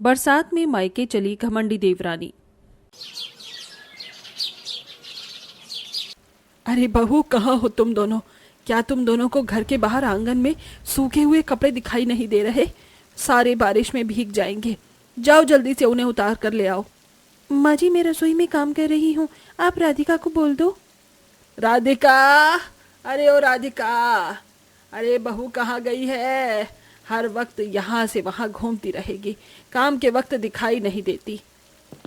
बरसात में मायके चली घमंडी देवरानी। अरे बहू, कहाँ हो तुम दोनों? क्या तुम दोनों को घर के बाहर आंगन में सूखे हुए कपड़े दिखाई नहीं दे रहे? सारे बारिश में भीग जाएंगे। जाओ जल्दी से उन्हें उतार कर ले आओ। माँ जी, मैं रसोई में काम कर रही हूँ, आप राधिका को बोल दो। राधिका, अरे ओ राधिका, अरे बहू कहाँ गई है? हर वक्त यहाँ से वहाँ घूमती रहेगी, काम के वक्त दिखाई नहीं देती।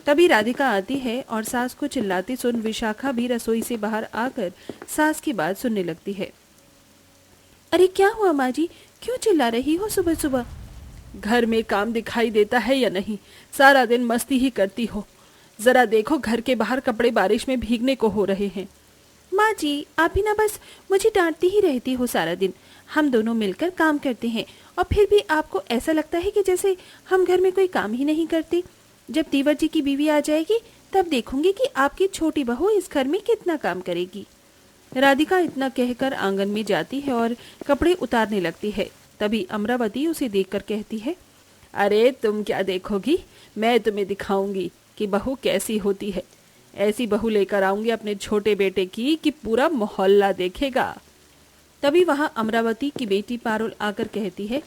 तभी राधिका आती है और सास को चिल्लाती सुन विशाखा भी रसोई से बाहर आकर सास की बात सुनने लगती है। अरे क्या हुआ माँ जी, क्यों चिल्ला रही हो सुबह सुबह? घर में काम दिखाई देता है या नहीं? सारा दिन मस्ती ही करती हो। जरा देखो, घर के बाहर कपड़े बारिश में भीगने को हो रहे हैं। माँ जी, आप भी ना बस मुझे डांटती ही रहती हो सारा दिन। हम दोनों मिलकर काम करते हैं और फिर भी आपको ऐसा लगता है कि जैसे हम घर में कोई काम ही नहीं करते। जब तीवर जी की बीवी आ जाएगी तब देखूंगी कि आपकी छोटी बहू इस घर में कितना काम करेगी। राधिका इतना कहकर आंगन में जाती है और कपड़े उतारने लगती है। तभी अमरावती उसे देखकर कहती है, अरे तुम क्या देखोगी, मैं तुम्हें दिखाऊंगी कि बहू कैसी होती है। ऐसी बहू लेकर आऊंगी अपने छोटे बेटे की कि पूरा मोहल्ला देखेगा। तभी वहां अमरावती की बेटी पारुल आकर कहती है,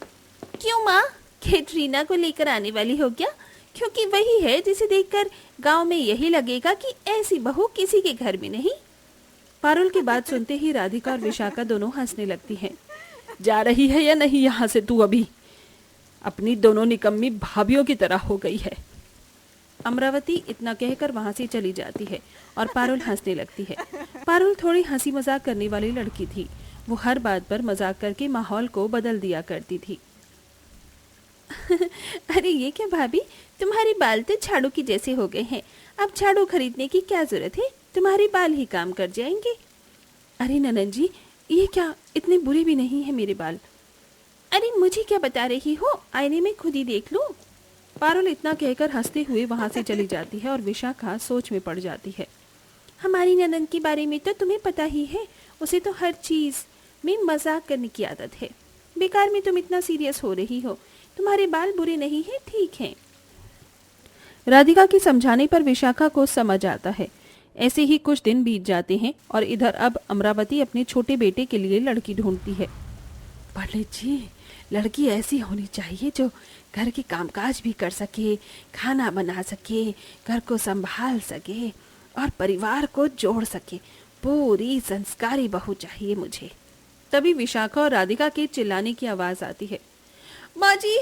क्यों माँ, कैटरीना को लेकर आने वाली हो क्या? क्योंकि वही है जिसे देखकर गांव में यही लगेगा कि ऐसी बहू किसी के घर में नहीं। पारुल की बात सुनते ही राधिका और विशाखा दोनों हंसने लगती हैं। जा रही है या नहीं यहाँ से तू? अभी अपनी दोनों निकम्मी भाभियों की तरह हो गई है। अमरावती इतना कहकर वहां से चली जाती है और पारुल हंसने लगती है। पारुल थोड़ी हंसी मजाक करने वाली लड़की थी। वो हर बात पर मजाक करके माहौल को बदल दिया करती थी। अरे ये क्या भाभी, तुम्हारे बाल तो झाड़ू की जैसे हो गए हैं। अब झाड़ू खरीदने की क्या जरूरत है, तुम्हारे बाल ही काम कर जाएंगे। अरे ननद जी, ये क्या, इतने बुरे भी नहीं है मेरे बाल। अरे मुझे क्या बता रही हो, आईने में खुद ही देख लो। पारुल इतना कहकर हंसते हुए वहां से चली जाती है और विशाखा सोच में पड़ जाती है। हमारी ननद के बारे में तो तुम्हें पता ही है, उसे तो हर चीज में मजाक करने की आदत है। बेकार में तुम इतना सीरियस हो रही हो। तुम्हारे बाल बुरे नहीं हैं, ठीक हैं। राधिका के समझाने पर विशाखा को समझ आता है। ऐसे ही कुछ दिन बीत जाते हैं और इधर अब अमरावती अपने छोटे बेटे के लिए लड़की ढूंढती है। पंडित जी, लड़की ऐसी होनी चाहिए जो घर के कामकाज भी कर सके, खाना बना सके, घर को संभाल सके और परिवार को जोड़ सके। पूरी संस्कारी बहू चाहिए मुझे। तभी विशाखा और राधिका के चिल्लाने की आवाज आती है। माँ जी,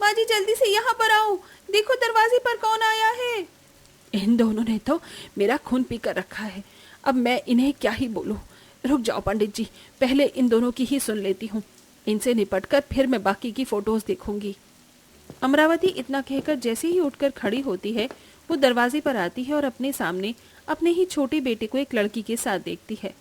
जल्दी से यहाँ पर आओ, देखो दरवाजे पर कौन आया है। इन दोनों ने तो मेरा खून पी कर रखा है, अब मैं इन्हें क्या ही बोलूं। रुक जाओ पंडित जी, पहले इन दोनों की ही सुन लेती हूँ। इनसे निपटकर फिर मैं बाकी की फोटोज देखूंगी। अमरावती इतना कहकर जैसे ही उठकर खड़ी होती है, वो दरवाजे पर आती है और अपने सामने अपने ही छोटे बेटे को एक लड़की के साथ देखती है।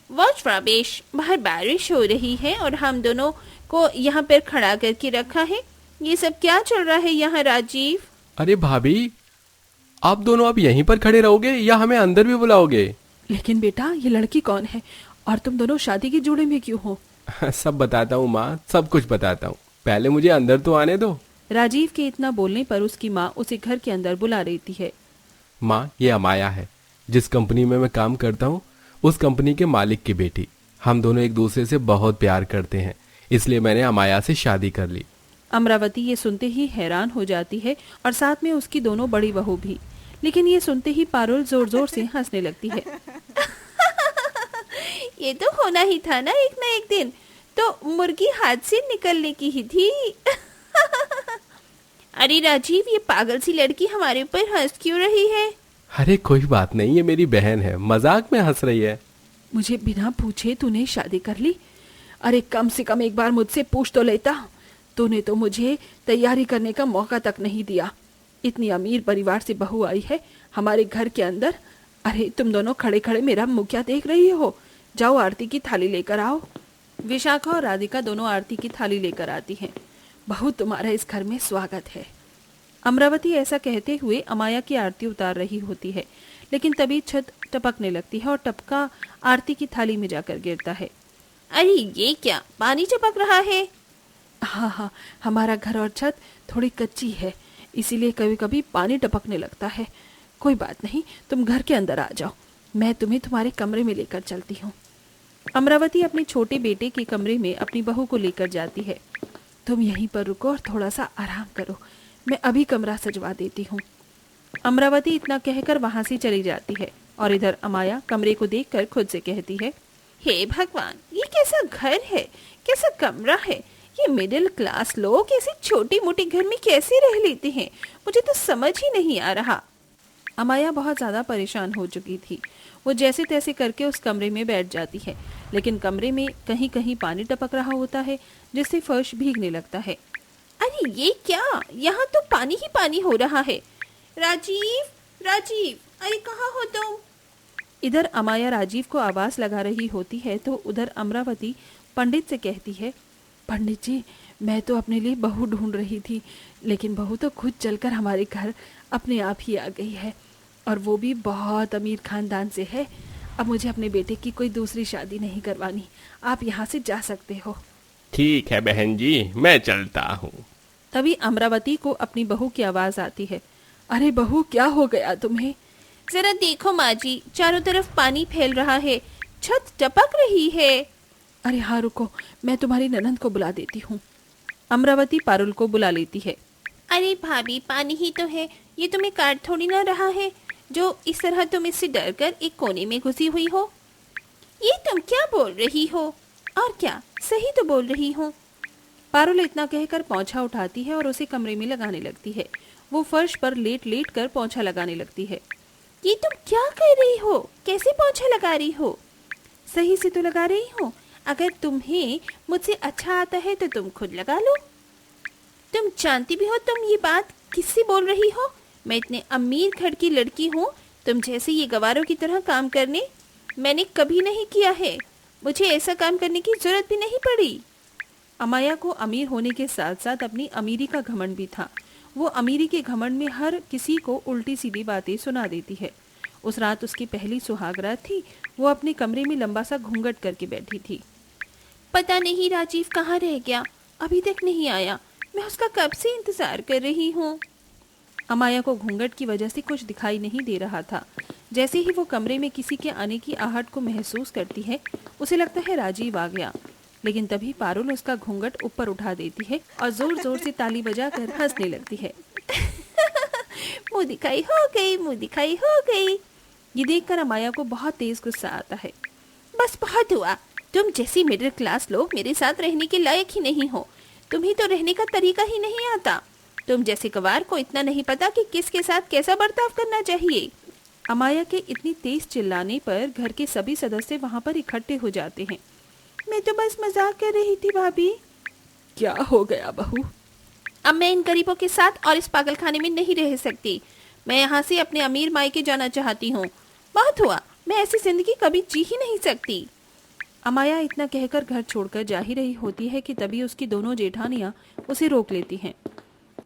वॉच प्रवेश, बाहर बारिश हो रही है और हम दोनों को यहाँ पर खड़ा करके रखा है। ये सब क्या चल रहा है यहाँ राजीव? अरे भाभी, आप दोनों अब यहीं पर खड़े रहोगे या हमें अंदर भी बुलाओगे? लेकिन बेटा, ये लड़की कौन है और तुम दोनों शादी के जोड़े में क्यों हो? सब बताता हूँ माँ, सब कुछ बताता हूँ, पहले मुझे अंदर तो आने दो। राजीव के इतना बोलने पर उसकी माँ उसे घर के अंदर बुला लेती है। माँ, ये अमाया है, जिस कंपनी में मैं काम करता हूँ उस कंपनी के मालिक की बेटी। हम दोनों एक दूसरे से बहुत प्यार करते हैं, इसलिए मैंने अमाया से शादी कर ली। अमरावती ये सुनते ही हैरान हो जाती है और साथ में उसकी दोनों बड़ी बहू भी। लेकिन ये सुनते ही पारुल जोर जोर से हंसने लगती है। ये तो होना ही था ना एक दिन, तो मुर्गी हाथ से निकलने की ही थी। अरे राजीव, ये पागल सी लड़की हमारे ऊपर हंस क्यों रही है? अरे कोई बात नहीं, ये मेरी बहन है, मजाक में हंस रही है। मुझे बिना पूछे तूने शादी कर ली? अरे कम से कम एक बार मुझसे पूछ तो लेता। तूने तो मुझे तैयारी करने का मौका तक नहीं दिया। इतनी अमीर परिवार से बहू आई है हमारे घर के अंदर। अरे तुम दोनों खड़े खड़े मेरा मुंह क्या देख रही हो? जाओ आरती की थाली लेकर आओ। विशाखा और राधिका दोनों आरती की थाली लेकर आती हैं। बहू, तुम्हारा इस घर में स्वागत है। अमरावती ऐसा कहते हुए अमाया की आरती उतार रही होती है, लेकिन तभी छत टपकने लगती है और टपका आरती की थाली में जाकर गिरता है। अरे ये क्या, पानी टपक रहा है? हाँ, हमारा घर और छत थोड़ी कच्ची है, इसीलिए कभी कभी पानी टपकने लगता है। कोई बात नहीं, तुम घर के अंदर आ जाओ, मैं तुम्हें तुम्हारे कमरे में लेकर चलती हूँ। अमरावती अपने छोटे बेटे के कमरे में अपनी बहू को लेकर जाती है। तुम यहीं पर रुको और थोड़ा सा आराम करो, मैं अभी कमरा सजवा देती हूँ। अमरावती इतना कहकर वहां से चली जाती है और इधर अमाया कमरे को देखकर खुद से कहती है, हे भगवान, ये कैसा घर है, कैसा कमरा है। ये मिडिल क्लास लोग ऐसे छोटी मोटी घर में कैसे रह लेते हैं, मुझे तो समझ ही नहीं आ रहा। अमाया बहुत ज्यादा परेशान हो चुकी थी। वो जैसे तैसे करके उस कमरे में बैठ जाती है, लेकिन कमरे में कहीं कहीं पानी टपक रहा होता है जिससे फर्श भीगने लगता है। अरे ये क्या, यहाँ तो पानी ही पानी हो रहा है। राजीव, राजीव, अरे कहाँ हो तुम? इधर अमाया राजीव को आवाज लगा रही होती है तो उधर अमरावती पंडित से कहती है, पंडित जी, मैं तो अपने लिए बहू ढूंढ रही थी, लेकिन बहू तो खुद चलकर हमारे घर अपने आप ही आ गई है, और वो भी बहुत अमीर खानदान से है। अब मुझे अपने बेटे की कोई दूसरी शादी नहीं करवानी, आप यहाँ से जा सकते हो। ठीक है बहन जी, मैं चलता हूँ। तभी अमरावती को अपनी बहू की आवाज आती है। अरे बहू, क्या हो गया तुम्हें? जरा देखो माँ जी, चारों तरफ पानी फैल रहा है, छत टपक रही है। अरे हाँ रुको, मैं तुम्हारी ननंद को बुला देती हूँ। अमरावती पारुल को बुला लेती है। अरे भाभी, पानी ही तो है, ये तुम्हें काट थोड़ी ना रहा है जो इस तरह तुम इससे डरकर एक कोने में घुसी हुई हो। ये तुम क्या बोल रही हो? और क्या, सही तो बोल रही हूँ। पारुल इतना कहकर पोंछा उठाती है और उसे कमरे में लगाने लगती है। वो फर्श पर लेट लेट कर पोंछा लगाने लगती है। ये तुम क्या कर रही हो? कैसे पोंछा लगा रही हो? सही से तो लगा रही हूँ। अगर तुम्हें मुझसे अच्छा आता है तो तुम खुद लगा लो। तुम जानती भी हो तुम ये बात किससे बोल रही हो? मैं इतने अमीर घर की लड़की हूँ, तुम जैसे ये गवारों की तरह काम करने मैंने कभी नहीं किया है। मुझे ऐसा काम करने की जरूरत भी नहीं पड़ी। अमाया को अमीर होने के साथ साथ अपनी अमीरी का घमंड भी था। वो अमीरी के घमंड में हर किसी को उल्टी सीधी बातें सुना देती है। उस रात उसकी पहली सुहागरात थी। वो अपने कमरे में लंबा सा घूंघट करके बैठी थी। पता नहीं राजीव कहाँ रह गया, अभी तक नहीं आया। मैं उसका कब से इंतजार कर रही हूँ। अमाया को घूंघट की वजह से कुछ दिखाई नहीं दे रहा था। जैसे ही वो कमरे में किसी के आने की आहट को महसूस करती है, उसे लगता है राजीव आ गया। लेकिन तभी पारुल उसका घूंघट ऊपर उठा देती है और जोर जोर से ताली बजाकर हंसने लगती है। मुँह दिखाई हो गई, मुँह दिखाई हो गई। ये देखकर अमाया को बहुत तेज गुस्सा आता है। बस बहुत हुआ, तुम जैसी मिडिल क्लास लोग मेरे साथ रहने के लायक ही नहीं हो। तुम्हें तो रहने का तरीका ही नहीं आता। तुम जैसे गवार को इतना नहीं पता कि किसके साथ कैसा बर्ताव करना चाहिए। अमाया के इतनी तेज चिल्लाने पर घर के सभी सदस्य वहाँ पर इकट्ठे हो जाते हैं। मैं तो बस मजाक कर रही थी भाभी। क्या हो गया बहू? अब मैं इन गरीबों के साथ और इस पागलखाने में नहीं रह सकती। मैं यहाँ से अपने अमीर मायके जाना चाहती हूँ। बहुत हुआ, मैं ऐसी जिंदगी कभी जी ही नहीं सकती। अमाया इतना कहकर घर छोड़कर जा ही रही होती है कि तभी उसकी दोनों जेठानियाँ उसे रोक लेती हैं।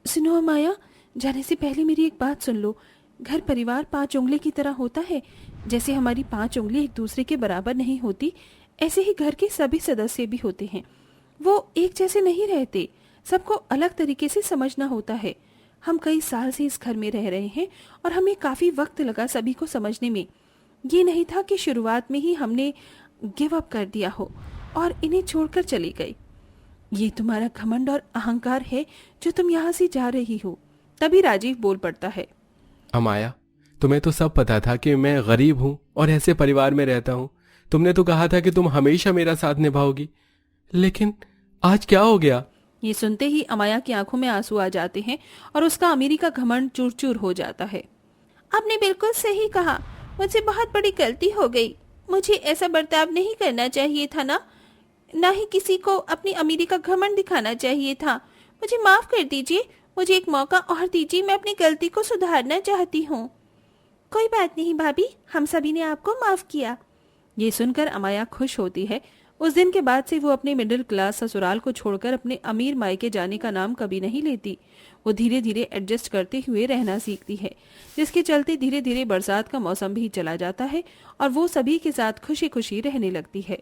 सुनो अमाया, जाने से पहले मेरी एक बात सुन लो। घर परिवार 5 उंगली की तरह होता है। जैसे हमारी 5 उंगली एक दूसरे के बराबर नहीं होती, ऐसे ही घर के सभी सदस्य भी होते हैं। वो एक जैसे नहीं रहते, सबको अलग तरीके से समझना होता है। हम कई साल से इस घर में रह रहे हैं और हमें काफ़ी वक्त लगा सभी को समझने में। ये नहीं था कि शुरुआत में ही हमने गिव अप कर दिया हो और इन्हें छोड़कर चली गई। ये तुम्हारा घमंड और अहंकार है जो तुम यहाँ से जा रही हो। तभी राजीव बोल पड़ता है। अमाया, तुम्हें तो सब पता था कि मैं गरीब हूँ और ऐसे परिवार में रहता हूँ। तुमने तो कहा था कि तुम हमेशा मेरा साथ निभाओगी, लेकिन आज क्या हो गया? ये सुनते ही अमाया की आंखों में आंसू आ जाते हैं और उसका अमीरी का घमंड चूर चूर हो जाता है। आपने बिल्कुल सही कहा, मुझसे बहुत बड़ी गलती हो गई। मुझे ऐसा बर्ताव नहीं करना चाहिए था ना ही किसी को अपनी अमीरी का घमंड दिखाना चाहिए था। मुझे माफ कर दीजिए, मुझे एक मौका और दीजिए, मैं अपनी गलती को सुधारना चाहती हूँ। कोई बात नहीं भाभी, हम सभी ने आपको माफ किया। ये सुनकर अमाया खुश होती है। उस दिन के बाद से वो अपने मिडिल क्लास ससुराल को छोड़कर अपने अमीर मायके जाने का नाम कभी नहीं लेती। वो धीरे धीरे एडजस्ट करते हुए रहना सीखती है, जिसके चलते धीरे धीरे बरसात का मौसम भी चला जाता है और वो सभी के साथ खुशी खुशी रहने लगती है।